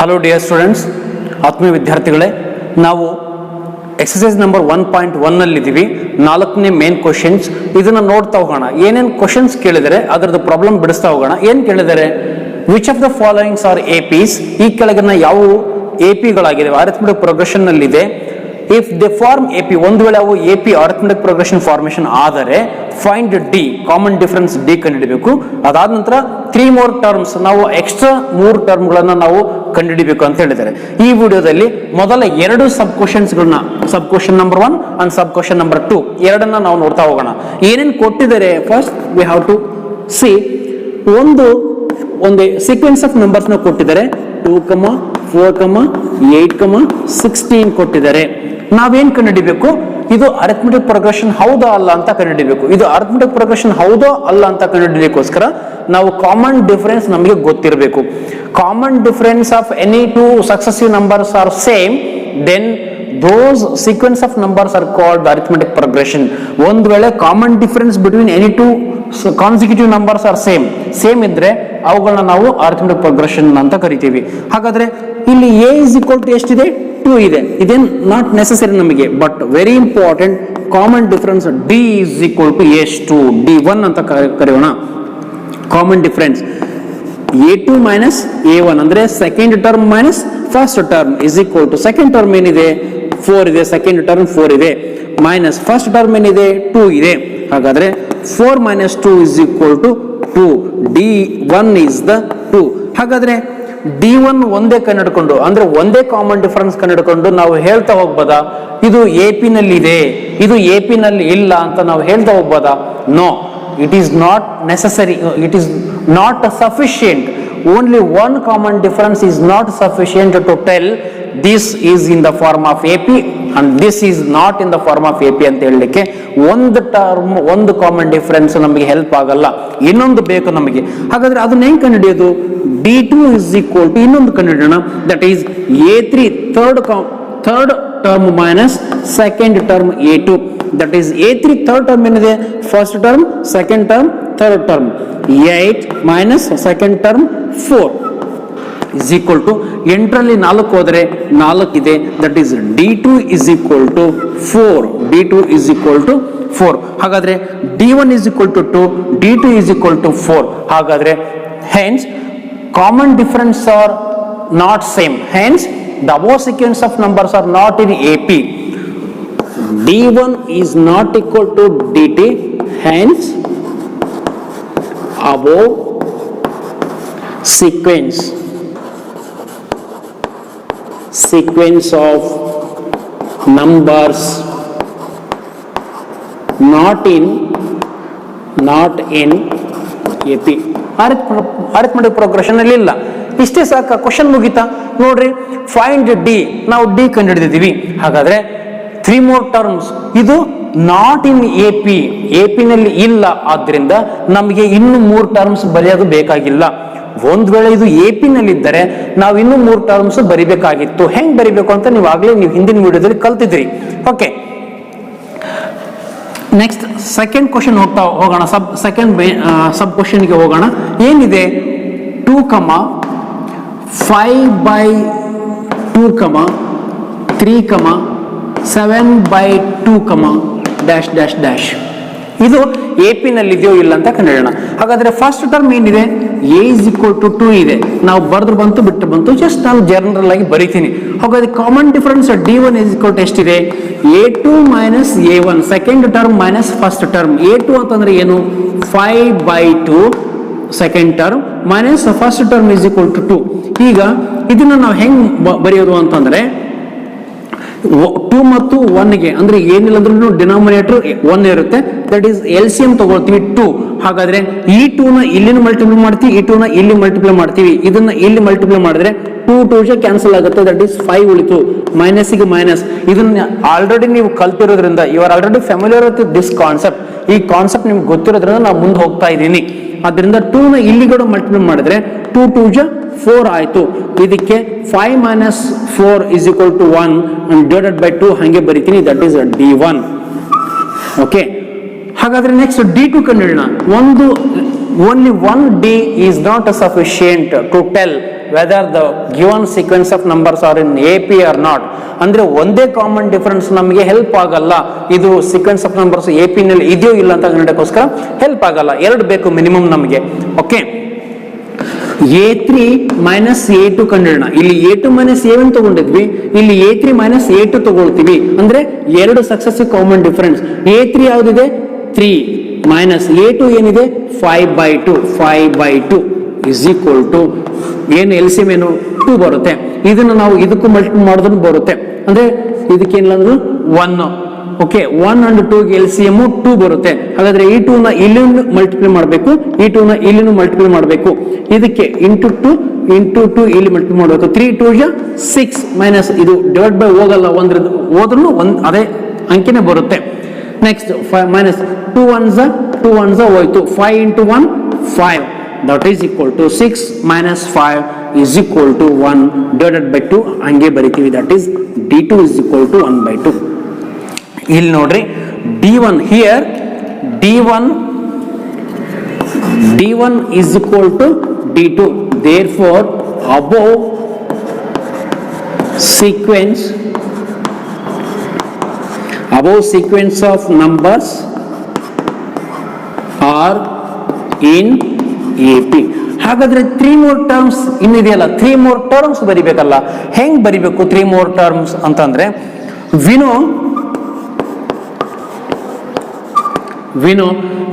Hello dear students, ಆತ್ಮೀಯ ವಿದ್ಯಾರ್ಥಿಗಳೇ, ನಾವು ಎಕ್ಸಸೈಸ್ ನಂಬರ್ 1.1 ನಲ್ಲಿದ್ದೀವಿ. 4ನೇ ಮೇನ್ ಕ್ವಶನ್ಸ್. ಇದನ್ನ ನೋಡ್ತಾ ಹೋಗೋಣ. ಏನೇನು ಕ್ವಶನ್ಸ್ ಕೇಳಿದರೆ ಅದರದ್ದು ಪ್ರಾಬ್ಲಮ್ ಬಿಡಿಸ್ತಾ ಹೋಗೋಣ. ಏನ್ ಕೇಳಿದರೆ, which of the followings are APs? ಈ ಕೆಳಗಿನ ಯಾವ ಎಪಿಗಳಾಗಿದೆ ಅರಿಥಮೆಟಿಕ್ ಪ್ರೋಗ್ರೆಷನ್ ನಲ್ಲಿದೆ. ಇಫ್ ದೆ ಫಾರ್ಮ್ ಎಪಿ, ಒಂದು ವೇಳೆ ಅವು ಎಪಿ ಅರಿಥಮೆಟಿಕ್ ಪ್ರೋಗ್ರೆಷನ್ ಫಾರ್ಮೇಶನ್ ಆದರೆ find d, common difference d ಕಂಡುಹಿಡಬೇಕು. ಅದಾದ ನಂತರ 3 more ಟರ್ಮ್ಸ್, ನಾವು ಎಕ್ಸ್ಟ್ರಾ 3 ಟರ್ಮ್ಗಳನ್ನ ನಾವು ಕಂಡುಹಿಡಬೇಕು ಅಂತ ಹೇಳಿದ್ದಾರೆ. ಈ ವಿಡಿಯೋದಲ್ಲಿ ಮೊದಲ 2 ಸಬ್ ಕ್ವಶನ್ಸ್ಗಳನ್ನ, sub question number 1 and sub question number 2 ಎರಡನ್ನ ನಾವು ನೋಡ್ತಾ ಹೋಗೋಣ. ಏನೇನು ಕೊಟ್ಟಿದ್ದಾರೆ first we have to see. ಒಂದು ಸೀಕ್ವೆನ್ಸ್ ಆಫ್ ನಂಬರ್ಸ್ ನ ಕೊಟ್ಟಿದ್ದಾರೆ. 2, 4, 8, 16 ಕೊಟ್ಟಿದ್ದಾರೆ. ನಾವೇನ್ ಕಂಡುಹಿಡಬೇಕು? ಇದು ಅರಿಥಮೆಟಿಕ್ ಪ್ರೋಗ್ರೆಷನ್ ಹೌದಾ ಅಲ್ಲ ಅಂತ ಕಂಡುಹಿಡಬೇಕು. ಇದು ಅರಿಥಮೆಟಿಕ್ ಪ್ರೋಗ್ರೆಷನ್ ಹೌದಾ ಅಲ್ಲ ಅಂತ ಕಂಡುಹಿಡಿಯಲಿಕ್ಕೋಸ್ಕರ ನಾವು ಕಾಮನ್ ಡಿಫರೆನ್ಸ್ ನಮಗೆ ಗೊತ್ತಿರಬೇಕು. Common difference of any 2 successive numbers are same, then those sequence of numbers are called arithmetic progression. ಒಂದು ವೇಳೆ common difference between any 2 consecutive numbers are same ಇದ್ರೆ ಅವುಗಳನ್ನ ನಾವು ಅರಿಥಮೆಟಿಕ್ ಪ್ರೋಗ್ರೆಷನ್ ಅಂತ ಕರಿತೀವಿ. ಹಾಗಾದ್ರೆ ಇಲ್ಲಿ a is equal to ಎಷ್ಟಿದೆ? 2 ಇದೆ. ಇದೇನ್ ನಾಟ್ ನೆಸೆಸರಿ ನಮಗೆ, but very important. Common difference d is equal to ಎಷ್ಟು? d1 ಅಂತ ಕರೆಯೋಣ. Common difference a2 minus a1 ಅಂದ್ರೆ second term minus first term is equal to, second term ಏನಿದೆ? 4 ಇದೆ. ಸೆಕೆಂಡ್ ಟರ್ಮ್ 4 ಇದೆ. ಮೈನಸ್ ಫಸ್ಟ್ ಟರ್ಮ್ ಏನಿದೆ? 2 ಇದೆ. ಹಾಗಾದ್ರೆ 4 minus 2 is equal to 2. d1 is the 2. ಹಾಗಾದ್ರೆ d1 ಒಂದೇ ಕಂಡುಹಿಡ್ಕೊಂಡು, ಅಂದ್ರೆ ಒಂದೇ ಕಾಮನ್ ಡಿಫರೆನ್ಸ್ ಕಂಡುಹಿಡ್ಕೊಂಡು ನಾವು ಹೇಳ್ತಾ ಹೋಗ್ಬೋದಾ ಇದು ಎಪಿ ನಲ್ಲಿ ಇದೆ, ಇದು ಎಪಿ ನಲ್ಲಿ ಇಲ್ಲ ಅಂತ ನಾವು ಹೇಳ್ತಾ ಹೋಗ್ಬೋದಾ? No, it is not necessary, it is not sufficient. Only one common difference is not sufficient to tell this is in the form of AP and this is not in the form of AP ಅಂತ ಹೇಳಲಿಕ್ಕೆ ಒಂದು term, ಒಂದು common difference ನಮಗೆ help ಆಗಲ್ಲ, ಇನ್ನೊಂದು ಬೇಕು ನಮಗೆ. ಹಾಗಾದ್ರೆ ಅದನ್ನ ಹೆಂಗ್ ಕಂಡುಹಿಡಿಯೋದು? d2 is equal to ಇನ್ನೊಂದು ಕಂಡುಹಿಡಿಯೋಣ, that is a3 third term minus second term a2. That is a3 third term ಏನಿದೆ? First term, second term, third term. 8 minus second term 4 is equal to 8ರಲ್ಲಿ 4 ಹೋದರೆ 4 ಇದೆ. That is d2 is equal to 4. d2 is equal to 4. ಹಾಗಾದ್ರೆ d1 is equal to 2, d2 is equal to 4. ಹಾಗಾದ್ರೆ hence common difference are not same. Hence the above sequence of numbers are not in AP. d1 is not equal to dt. Hence above sequence of numbers not in AP. Arithmetic progression ಅಲ್ಲಿ ಇಲ್ಲ. ಇಷ್ಟೇ ಸಾಕ, question ಮುಗಿತಾ? ನೋಡ್ರಿ, find D, ನಾವು D ಕಂಡುಹಿಡಿದಿದ್ದೀವಿ. ಹಾಗಾದ್ರೆ 3 more terms, ಇದು not in AP ನಲ್ಲಿ ಇಲ್ಲ. ಆದ್ರಿಂದ ನಮಗೆ ಇನ್ನು 3 ಟರ್ಮ್ಸ್ ಬರೆಯೋದು ಬೇಕಾಗಿಲ್ಲ. ಒಂದ್ ವೇಳೆ ಇದು ಎಪಿ ನಲ್ಲಿ ಇದ್ದರೆ ನಾವು ಇನ್ನು 3 ಟರ್ಮ್ಸ್ ಬರಿಬೇಕಾಗಿತ್ತು. ಹೆಂಗ್ ಬರಿಬೇಕು ಅಂತ ನೀವು ಹಿಂದಿನ ವಿಡಿಯೋದಲ್ಲಿ ಕಲ್ತಿದ್ರಿ. ಓಕೆ, ನೆಕ್ಸ್ಟ್ ಸೆಕೆಂಡ್ ಕ್ವಶನ್ ಹೋಗೋಣ. ಸಬ್ ಕ್ವಶನ್ಗೆ ಹೋಗೋಣ. ಏನಿದೆ? 2, 5/2, 3, 7/2, ಡ್ಯಾಶ್ ಡ್ಯಾಶ್ ಡ್ಯಾಶ್. ಇದು ಎಪಿ ನಲ್ಲಿ ಇದೆಯೋ ಇಲ್ಲ ಅಂತ ಕಂಡುಹಿಡಿಯೋಣ. ಹಾಗಾದ್ರೆ ಫಸ್ಟ್ ಟರ್ಮ್ ಏನಿದೆ? a is equal to 2 ಇದೆ. ನಾವು ಬರೆದ್ರು ಬಂತು, ಬಿಟ್ಟು ಬಂತು, ಜಸ್ಟ್ ನಾನು ಜನರಲ್ ಆಗಿ ಬರೀತೀನಿ. ಹಾಗಾದ್ರೆ common difference d1 is equal to ಎಷ್ಟಿದೆ? a2 minus a1, second term minus first term. a2 ಅಂತಂದ್ರೆ ಏನು? 5/2 second term minus first term is equal to 2. ಈಗ ಇದನ್ನ ನಾವು ಹೆಂಗ್ ಬರೆಯೋದು ಅಂತಂದ್ರೆ 2 ಮತ್ತು 1ಗೆ, ಅಂದ್ರೆ ಏನಿಲ್ಲ ಅಂದ್ರೂ ಡಿನಾಮಿನೇಟರ್ 1 ಇರುತ್ತೆ. ದಟ್ ಈಸ್ LCM ತಗೊಳ್ತೀವಿ 2. ಹಾಗಾದ್ರೆ ಈ 2 ನ ಇಲ್ಲಿ ಮಲ್ಟಿಪ್ಲೈ ಮಾಡ್ತೀವಿ, ಈ 2 ನ ಇಲ್ಲಿ ಮಲ್ಟಿಪ್ಲೈ ಮಾಡ್ತೀವಿ. ಇದನ್ನ ಇಲ್ಲಿ ಮಲ್ಟಿಪ್ಲೈ ಮಾಡಿದ್ರೆ 2 ಕ್ಯಾನ್ಸಲ್ ಆಗುತ್ತೆ. ದಟ್ ಈಸ್ 5 ಉಳಿತು. ಮೈನಸ್ಗೆ ಮೈನಸ್. ಇದನ್ನ ಆಲ್ರೆಡಿ ನೀವು ಕಲ್ತಿರೋದ್ರಿಂದ, you are already familiar with this concept. ಈ ಕಾನ್ಸೆಪ್ಟ್ ನಿಮ್ಗೆ ಗೊತ್ತಿರೋದ್ರಿಂದ ನಾನು ಮುಂದೆ ಹೋಗ್ತಾ ಇದ್ದೀನಿ. ಅದರಿಂದ 2 ನ ಇಲ್ಲಿಗಡೆ ಮಲ್ಟಿಪ್ಲೈ ಮಾಡಿದ್ರೆ 2 4 ಆಯ್ತು. ಇದಕ್ಕೆ 5 minus 4 is equal to 1 and divided by 2 ಹಂಗೆ ಬರೀತೀನಿ. That is d1. ಓಕೆ, ಹಾಗಾದ್ರೆ ನೆಕ್ಸ್ಟ್ d2 ಕಂಡುಹಿಡಿಯೋಣ. only one d is not sufficient to tell whether the given sequence of numbers are in AP or not. ಅಂದ್ರೆ ಒಂದೇ common difference ನಮಗೆ help ಆಗಲ್ಲ. ಇದು sequence of numbers AP ನಲ್ಲಿ ಇದೆಯೋ ಇಲ್ಲ ಅಂತ ಕಂಡುಹಿಡಿಯೋಕ್ಕೋಸ್ಕರ ಹೆಲ್ಪ್ ಆಗಲ್ಲ. ಎರಡು ಬೇಕು ಮಿನಿಮಮ್ ನಮಗೆ. Okay, A3 minus A2 ಕಂಡಿಡೋಣ. ಇಲ್ಲಿ A2 ಮೈನಸ್ A1 ತಗೊಂಡಿದ್ವಿ, ಇಲ್ಲಿ A3 ಮೈನಸ್ A2 ತಗೊಳ್ತೀವಿ. ಅಂದ್ರೆ ಎರಡು successive common difference. A3 ಯಾವ್ದಿದೆ 3 minus A2 ಏನಿದೆ 5/2. 5/2 ಇಸ್ ಈಕ್ವಲ್ ಟು ಏನು LCM ಏನು 2 ಬರುತ್ತೆ. ಇದನ್ನು ನಾವು ಇದಕ್ಕೂ ಮಲ್ಟಿಪ್ಲೈ ಮಾಡಿದ್ರು ಬರುತ್ತೆ. ಅಂದ್ರೆ ಇದಕ್ಕೇನಿಲ್ಲ ಅಂದ್ರೆ 1. ಓಕೆ, 1 and 2 LCM 2 ಬರುತ್ತೆ. ಹಾಗಾದ್ರೆ ಈ 2 ನ ಇಲ್ಲಿ ಮಲ್ಟಿಪ್ಲೈ ಮಾಡಬೇಕು, ಈ 2 ನ ಇಲ್ಲಿ ಮಲ್ಟಿಪ್ಲೈ ಮಾಡಬೇಕು. ಇದಕ್ಕೆ ಇಂಟು 2 ಇಲ್ಲಿ ಮಲ್ಟಿಪ್ಲೈ ಮಾಡಬೇಕು. 3 2 6 ಮೈನಸ್ ಇದು ಡಿವೈಡ್ ಬೈ ಹೋಗಲ್ಲ, ಹೋದ್ರೂ ಅದೇ ಅಂಕೆನೆ ಬರುತ್ತೆ. ನೆಕ್ಸ್ಟ್ 5 ಮೈನಸ್ 2 1s ಹೋಯ್ತು. 5 into 1 5. That is equal to 6 minus 5 is equal to 1 divided by 2. ಹಂಗೆ ಬರಿತೀವಿ. That is D2 is equal to 1/2. ಇಲ್ಲಿ ನೋಡ್ರಿ D1 here D1 is equal to D2. Therefore above sequence of numbers are in AP. ಹಾಗಾದ್ರೆ 3 more terms ಇನ್ನಿದೆಯಲ್ಲ, 3 more terms ಬರಿಬೇಕಲ್ಲ. ಹೆಂಗ್ ಬರಿಬೇಕು 3 more terms ಅಂತಂದ್ರೆ, ವಿನೋ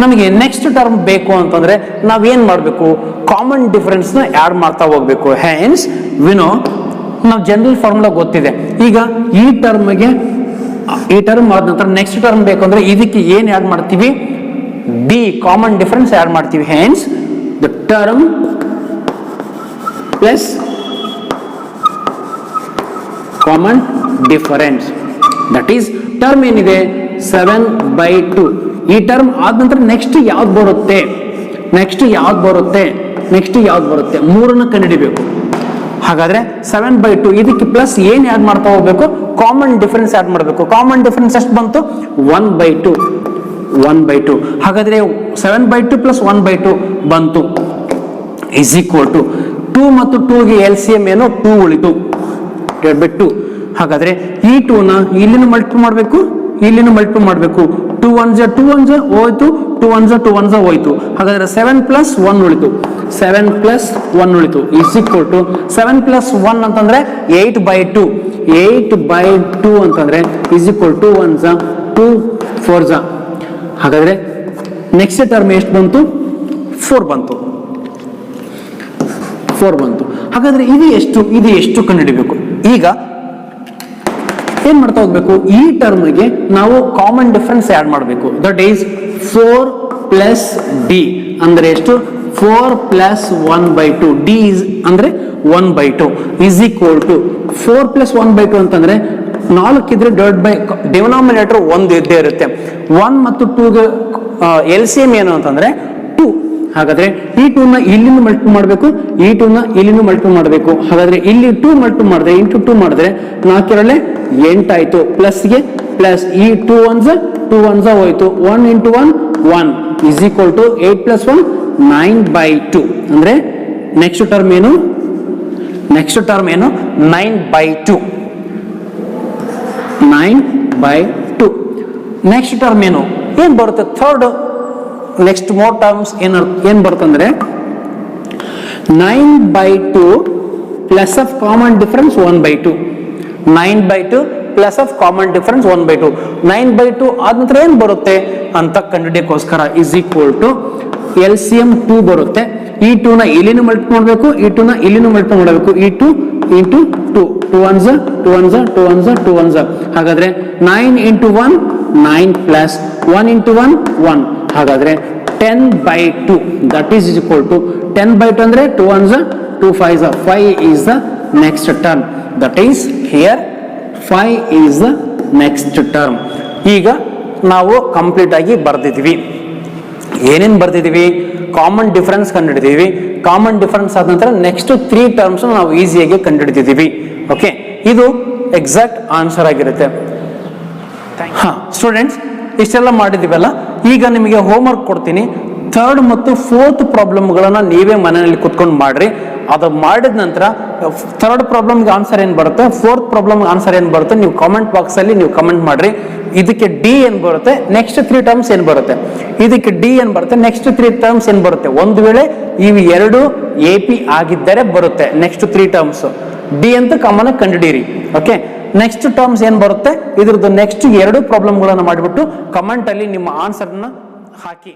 ನಮಗೆ next term ಬೇಕು ಅಂತಂದ್ರೆ ನಾವೇನ್ ಮಾಡಬೇಕು, ಕಾಮನ್ ಡಿಫರೆನ್ಸ್ ನ ಆಡ್ ಮಾಡ್ತಾ ಹೋಗ್ಬೇಕು. ಹೆನ್ಸ್ ವಿನೋ ನಾವು ಜನರಲ್ ಫಾರ್ಮುಲಾ ಗೊತ್ತಿದೆ. ಈಗ ಈ ಟರ್ಮ್ ಆದ ನಂತರ ನೆಕ್ಸ್ಟ್ ಟರ್ಮ್ ಬೇಕು ಅಂದ್ರೆ ಇದಕ್ಕೆ ಏನ್ ಆಡ್ ಮಾಡ್ತೀವಿ, ಡಿ ಕಾಮನ್ ಡಿಫರೆನ್ಸ್ ಆಡ್ ಮಾಡ್ತೀವಿ. Hence the term plus common difference, that is term ಏನಿದೆ 7/2. ಈ ಟರ್ಮ್ ಆದ ನಂತರ ನೆಕ್ಸ್ಟ್ ಯಾವ್ದು ಬರುತ್ತೆ, 3 ಕಂಡುಹಿಡಿಬೇಕು. ಹಾಗಾದ್ರೆ 7/2 ಇದಕ್ಕೆ ಪ್ಲಸ್ ಏನ್ ಆಡ್ ಮಾಡ್ತಾ ಹೋಗ್ಬೇಕು, ಕಾಮನ್ ಡಿಫರೆನ್ಸ್ ಆಡ್ ಮಾಡಬೇಕು. ಕಾಮನ್ ಡಿಫರೆನ್ಸ್ ಎಷ್ಟು ಬಂತು 1/2. ಹಾಗಾದ್ರೆ 7/2 ಪ್ಲಸ್ 1/2 ಬಂತು ಇಸ್ ಈಕ್ವಲ್ ಟು 2 ಮತ್ತು 2 ಗೆ LCM ಏನು 2 ಉಳಿತು /2. ಹಾಗಾದ್ರೆ ಈ 2 ನ ಇಲ್ಲಿನ ಮಲ್ಟಿಪ್ಲೈ ಮಾಡಬೇಕು, ಇಲ್ಲಿನ ಮಲ್ಟಿಪ್ಲೈ ಮಾಡಬೇಕು. 2 1s ಹೋಯ್ತು, 2 1s ಹೋಯ್ತು. ಹಾಗಾದ್ರೆ 7 plus 1 ಉಳಿತು, 7 plus 1 ಉಳಿತು ಇಸ್ ಈಕ್ವಲ್ ಟು 7 plus 1 ಅಂತಂದ್ರೆ 8/2. 8/2 ಅಂತಂದ್ರೆ is equal to 1s 2 4s. ಹಾಗಾದ್ರೆ ನೆಕ್ಸ್ಟ್ ಟರ್ಮ್ ಎಷ್ಟು ಬಂತು, 4 ಬಂತು. ಹಾಗಾದ್ರೆ ಇದು ಎಷ್ಟು ಕಂಡುಹಿಡಿಬೇಕು. ಈಗ ಏನ್ ಮಾಡ್ತಾ ಹೋಗ್ಬೇಕು, ಈ ಟರ್ಮ್ಗೆ ನಾವು ಕಾಮನ್ ಡಿಫರೆನ್ಸ್ ಆಡ್ ಮಾಡಬೇಕು. ದಟ್ ಈಸ್ 4 plus D ಅಂದ್ರೆ ಎಷ್ಟು, 4 plus 1/2. D ಅಂದ್ರೆ 1/2 is equal to 4 plus 1/2 ಅಂತಂದ್ರೆ 4 ಇದ್ರೆ ಡಿವೈಡ್ ಬೈ ಡಿನೋಮಿನೇಟರ್ 1 ಇದ್ದೇ ಇರುತ್ತೆ. 1 ಮತ್ತು 2 ಗೆ LCM ಏನು ಅಂತಂದ್ರೆ 2. ಹಾಗಾದ್ರೆ ಈ 2 ನ ಇಲ್ಲಿನೂ ಮಲ್ಟಿಪ್ಲೈ ಮಾಡಬೇಕು, ಈ 2 ನ ಇಲ್ಲಿನೂ ಮಲ್ಟಿಪ್ಲೈ ಮಾಡಬೇಕು. ಹಾಗಾದ್ರೆ ಇಲ್ಲಿ 2 ಮಲ್ಟಿಪ್ಲೈ ಮಾಡಿದ್ರೆ ಇಂಟು 2 ಮಾಡಿದ್ರೆ 4 8 ಆಯ್ತು. ಪ್ಲಸ್ ಗೆ ಪ್ಲಸ್, ಈ 2 1s ಹೋಯ್ತು. 1 into 1 1 is equal to 8 plus 1 9/2. ಅಂದ್ರೆ ನೆಕ್ಸ್ಟ್ ಟರ್ಮ್ ಏನು 9/2. ನೆಕ್ಸ್ಟ್ ಟರ್ಮ್ ಏನ್ ಬರುತ್ತೆ, ಥರ್ಡ್ ನೆಕ್ಸ್ಟ್ ಮೋರ್ ಟರ್ಮ್ಸ್ ಏನ್ ಬರುತ್ತಂದ್ರೆ 9/2 plus of common difference 1/2. 9/2 plus of common difference 1/2. 9/2 ಆದ ನಂತರ ಏನ್ ಬರುತ್ತೆ ಅಂತ ಕಂಡುಹಿಡಿಯೋಕ್ಕೋಸ್ಕರ ಇಸ್ ಈಕ್ವಲ್ ಟು LCM 2 ಬರುತ್ತೆ. ಈ 2 ನ ಇಲ್ಲಿನೂ ಮಲ್ಟಿಪ್ಲೈ ಮಾಡಬೇಕು, ಈ 2 ನ ಇಲ್ಲಿನೂ ಮಲ್ಟಿಪ್ಲೈ ಮಾಡಬೇಕು. ಈ 2 into 2 2 1s. ಹಾಗಾದ್ರೆ 9 into 1 9 plus 1 into 1 1. ಹಾಗಾದ್ರೆ 10/2. ದಟ್ ಈಸ್ ಈಕ್ವಲ್ ಟು 10/2 ಅಂದ್ರೆ 2 1s 2 5s 5 is the next term. That is here 5 is the next term. ಈಗ ನಾವು ಕಂಪ್ಲೀಟ್ ಆಗಿ ಬರ್ದಿದ್ವಿ. ಏನೇನ್ ಬರ್ದಿದೀವಿ, ಕಾಮನ್ ಡಿಫರೆನ್ಸ್ ಕಂಡುಹಿಡಿದೀವಿ. ಕಾಮನ್ ಡಿಫರೆನ್ಸ್ ಆದ ನಂತರ ನೆಕ್ಸ್ಟ್ 3 ಟರ್ಮ್ಸ್ ನಾವು ಈಸಿಯಾಗಿ ಕಂಡುಹಿಡಿದಿದ್ದೀವಿ. ಓಕೆ, ಇದು ಎಕ್ಸಾಕ್ಟ್ ಆನ್ಸರ್ ಆಗಿರುತ್ತೆ. ಸ್ಟೂಡೆಂಟ್ಸ್, ಇಷ್ಟೆಲ್ಲ ಮಾಡಿದೀವಲ್ಲ, ಈಗ ನಿಮಗೆ ಹೋಮ್ ವರ್ಕ್ ಕೊಡ್ತೀನಿ. 3rd ಮತ್ತು 4th ಪ್ರಾಬ್ಲಮ್ಗಳನ್ನ ನೀವೇ ಮನೆಯಲ್ಲಿ ಕುತ್ಕೊಂಡು ಮಾಡ್ರಿ. ಅದು ಮಾಡಿದ ನಂತರ ಥರ್ಡ್ ಪ್ರಾಬ್ಲಮ್ಗೆ ಆನ್ಸರ್ ಏನು ಬರುತ್ತೆ, ಫೋರ್ತ್ ಪ್ರಾಬ್ಲಮ್ ಆನ್ಸರ್ ಏನು ಬರುತ್ತೆ, ನೀವು ಕಾಮೆಂಟ್ ಬಾಕ್ಸ್ ಅಲ್ಲಿ ನೀವು ಕಮೆಂಟ್ ಮಾಡ್ರಿ. ಇದಕ್ಕೆ ಡಿ ಏನ್ ಬರುತ್ತೆ, ನೆಕ್ಸ್ಟ್ 3 ಟರ್ಮ್ಸ್ ಏನ್ ಬರುತ್ತೆ, ಇದಕ್ಕೆ ಡಿ ಏನ್ ಬರುತ್ತೆ, ನೆಕ್ಸ್ಟ್ 3 ಟರ್ಮ್ಸ್ ಏನ್ ಬರುತ್ತೆ. ಒಂದು ವೇಳೆ ಇವು ಎರಡು AP ಆಗಿದ್ದರೆ ಬರುತ್ತೆ ನೆಕ್ಸ್ಟ್ 3 ಟರ್ಮ್ಸ್. ಡಿ ಅಂತ ಕಾಮನ್ ಆಗಿ ಕಂಡುಹಿಡಿಯಿರಿ. ಓಕೆ, ನೆಕ್ಸ್ಟ್ ಟರ್ಮ್ಸ್ ಏನ್ ಬರುತ್ತೆ, ಇದ್ರದ್ದು ನೆಕ್ಸ್ಟ್ 2 ಪ್ರಾಬ್ಲಮ್ಗಳನ್ನು ಮಾಡಿಬಿಟ್ಟು ಕಮೆಂಟ್ ಅಲ್ಲಿ ನಿಮ್ಮ ಆನ್ಸರ್ನ ಹಾಕಿ.